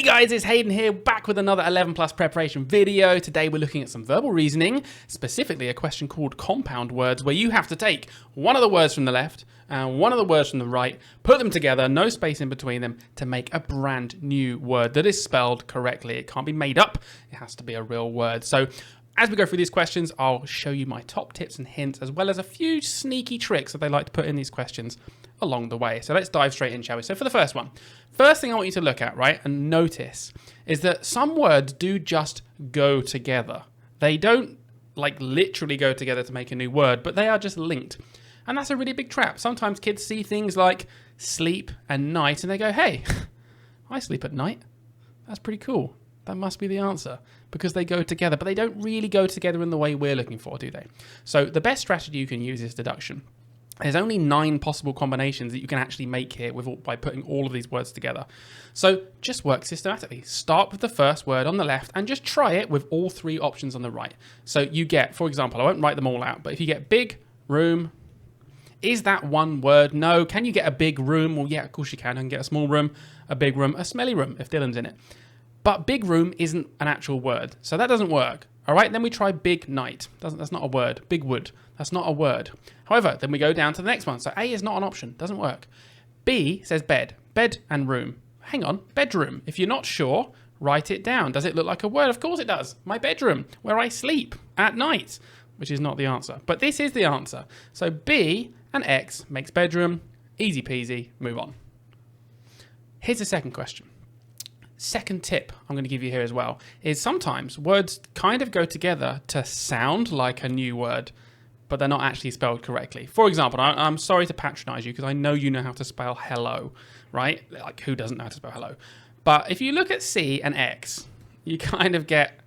Hey guys, it's Hayden here, back with another 11 plus preparation video. Today we're looking at some verbal reasoning, specifically a question called compound words, where you have to take one of the words from the left and one of the words from the right, put them together, no space in between them, to make a brand new word that is spelled correctly. It can't be made up, it has to be a real word. So as we go through these questions, I'll show you my top tips and hints, as well as a few sneaky tricks that they like to put in these questions along the way. So let's dive straight in, shall we? So for the first one, first thing I want you to look at, right, and notice is that some words do just go together. They don't like literally go together to make a new word, but they are just linked. And that's a really big trap. Sometimes kids see things like sleep and night and they go, hey, I sleep at night. That's pretty cool. That must be the answer, because they go together, but they don't really go together in the way we're looking for, do they? So the best strategy you can use is deduction. There's only 9 possible combinations that you can actually make here by putting all of these words together. So just work systematically. Start with the first word on the left and just try it with all 3 options on the right. So you get, for example, I won't write them all out, but if you get big, room, is that one word? No. Can you get a big room? Well, yeah, of course you can. I can get a small room, a big room, a smelly room if Dylan's in it. But big room isn't an actual word, so that doesn't work. All right, then we try big night. That's not a word. Big wood, that's not a word. However, then we go down to the next one. So A is not an option, doesn't work. B says bed, bed and room. Hang on, bedroom. If you're not sure, write it down. Does it look like a word? Of course it does. My bedroom, where I sleep at night, which is not the answer. But this is the answer. So B and X makes bedroom, easy peasy, move on. Here's the second question. Second tip I'm going to give you here as well is sometimes words kind of go together to sound like a new word, but they're not actually spelled correctly. For example, I'm sorry to patronize you because I know you know how to spell hello, right? Like, who doesn't know how to spell hello? But if you look at C and X, you kind of get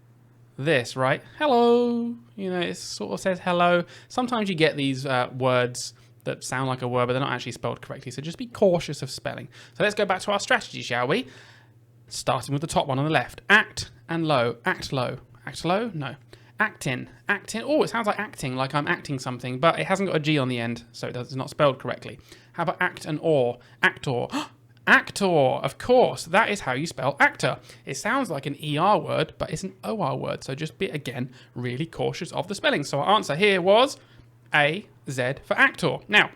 this, right? Hello, you know, it sort of says hello. Sometimes you get these words that sound like a word, but they're not actually spelled correctly. So just be cautious of spelling. So let's go back to our strategy, shall we? Starting with the top one on the left. Act and low. Act low. Act low? No. Actin. Actin. Oh, it sounds like acting, like I'm acting something, but it hasn't got a G on the end, so it's not spelled correctly. How about act and or? Actor. Actor. Of course, that is how you spell actor. It sounds like an ER word, but it's an OR word, so just be, again, really cautious of the spelling. So our answer here was A, Z for actor. Now,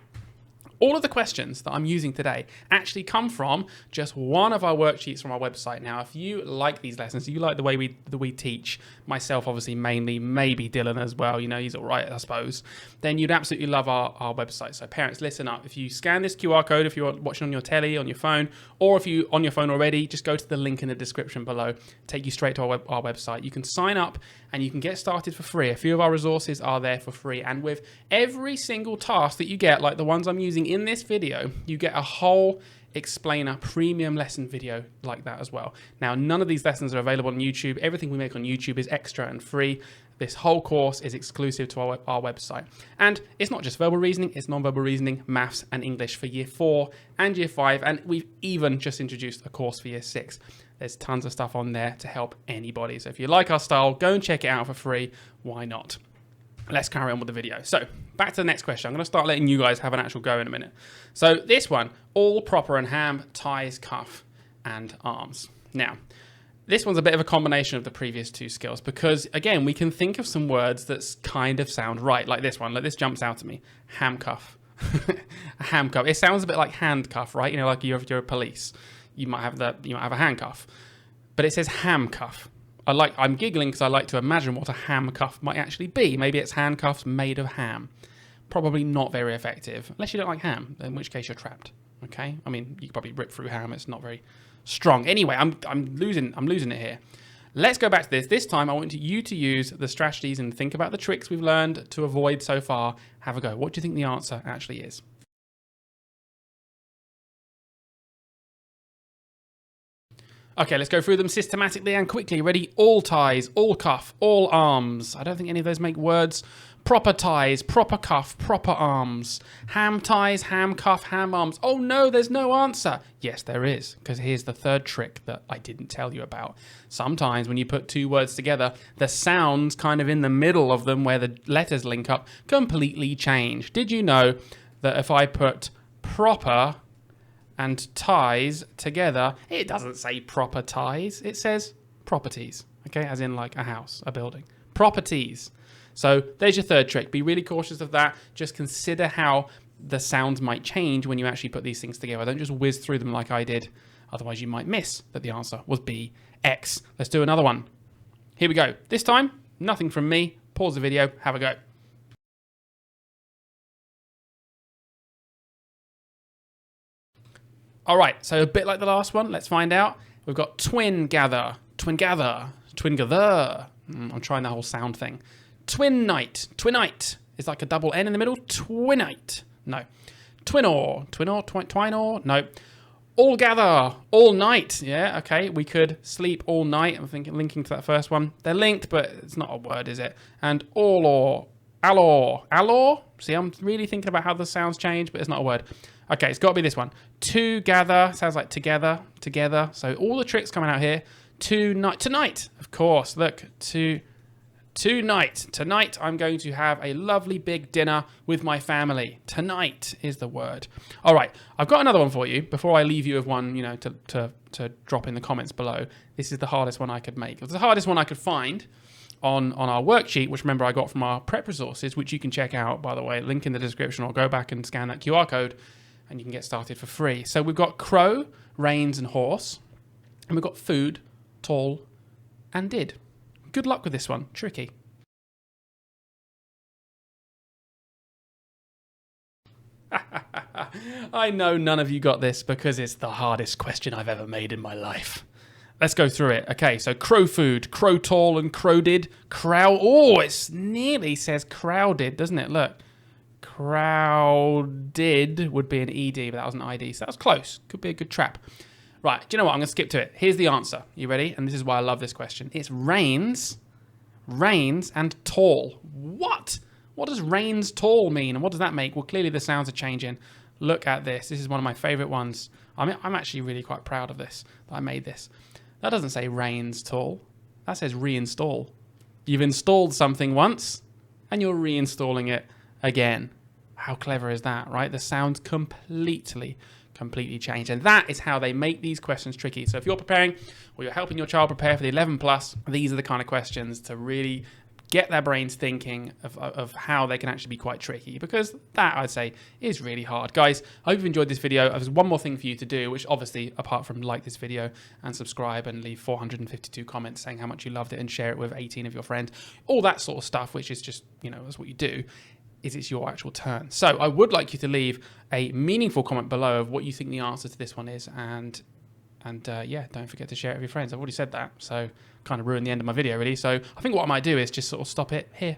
all of the questions that I'm using today actually come from just one of our worksheets from our website. Now, if you like these lessons, you like the way we teach, myself obviously mainly, maybe Dylan as well, you know, he's all right, I suppose, then you'd absolutely love our website. So parents, listen up. If you scan this QR code, if you're watching on your telly, on your phone, or if you're on your phone already, just go to the link in the description below, take you straight to our website. You can sign up and you can get started for free. A few of our resources are there for free. And with every single task that you get, like the ones I'm using in this video, you get a whole explainer premium lesson video like that as well. Now, none of these lessons are available on YouTube. Everything we make on YouTube is extra and free. This whole course is exclusive to our website. And it's not just verbal reasoning, it's non-verbal reasoning, maths and English for year 4 and year 5. And we've even just introduced a course for year 6. There's tons of stuff on there to help anybody. So if you like our style, go and check it out for free. Why not? Let's carry on with the video. So back to the next question. I'm going to start letting you guys have an actual go in a minute. So this one, all proper and ham, ties, cuff, and arms. Now, this one's a bit of a combination of the previous 2 skills because, again, we can think of some words that kind of sound right, like this one. Like this jumps out at me. Handcuff. A handcuff. It sounds a bit like handcuff, right? You know, like if you're a police, you might have a handcuff. But it says handcuff. I'm giggling because I like to imagine what a handcuff might actually be. Maybe it's handcuffs made of ham. Probably not very effective, unless you don't like ham, in which case you're trapped. Okay? I mean, you can probably rip through ham. It's not very strong. Anyway, I'm losing it here. Let's go back to this. This time, I want you to use the strategies and think about the tricks we've learned to avoid so far. Have a go. What do you think the answer actually is? Okay, let's go through them systematically and quickly. Ready? All ties, all cuff, all arms. I don't think any of those make words. Proper ties, proper cuff, proper arms. Ham ties, ham cuff, ham arms. Oh no, there's no answer. Yes, there is, because here's the third trick that I didn't tell you about. Sometimes when you put 2 words together, the sounds kind of in the middle of them where the letters link up completely change. Did you know that if I put proper and ties together. It doesn't say proper ties. It says properties, okay? As in like a house, a building. Properties. So there's your third trick. Be really cautious of that. Just consider how the sounds might change when you actually put these things together. Don't just whiz through them like I did. Otherwise, you might miss that the answer was B, X. Let's do another one. Here we go. This time, nothing from me. Pause the video. Have a go. All right, so a bit like the last one, let's find out. We've got twin gather, twin gather, twin gather. I'm trying the whole sound thing. Twin night, twinite. Is like a double N in the middle. Twinite. No. Twinor, twinor, twinor. No. All gather, all night. Yeah, okay. We could sleep all night. I'm thinking linking to that first one. They're linked, but it's not a word, is it? And all or, allor, allor. See, I'm really thinking about how the sounds change, but it's not a word. Okay, it's got to be this one. To gather sounds like together, together. So all the tricks coming out here. Tonight, of course. Look, tonight. Tonight, I'm going to have a lovely big dinner with my family. Tonight is the word. All right, I've got another one for you before I leave you with one, you know, to drop in the comments below. This is the hardest one I could make. It's the hardest one I could find on our worksheet, which remember I got from our prep resources, which you can check out, by the way, link in the description, or go back and scan that QR code and you can get started for free. So we've got crow, rains, and horse. And we've got food, tall, and did. Good luck with this one. Tricky. I know none of you got this because it's the hardest question I've ever made in my life. Let's go through it. Okay, so crow food, crow tall, and crow did. Oh, it nearly says crowded, doesn't it? Look. Crowded would be an ED, but that was an ID, so that was close. Could be a good trap. Right, do you know what? I'm going to skip to it. Here's the answer. You ready? And this is why I love this question. It's rains, and tall. What? What does rains tall mean? And what does that make? Well, clearly the sounds are changing. Look at this. This is one of my favorite ones. I'm actually really quite proud of this, that I made this. That doesn't say rains tall. That says reinstall. You've installed something once, and you're reinstalling it again. How clever is that, right? The sounds completely change. And that is how they make these questions tricky. So if you're preparing or you're helping your child prepare for the 11 plus, these are the kind of questions to really get their brains thinking of how they can actually be quite tricky, because that, I'd say, is really hard. Guys, I hope you've enjoyed this video. There's one more thing for you to do, which obviously, apart from like this video and subscribe and leave 452 comments saying how much you loved it and share it with 18 of your friends, all that sort of stuff, which is just, you know, that's what you do, is it's your actual turn. So I would like you to leave a meaningful comment below of what you think the answer to this one is, and yeah, don't forget to share it with your friends. I've already said that, so kind of ruined the end of my video really. So I think what I might do is just sort of stop it here.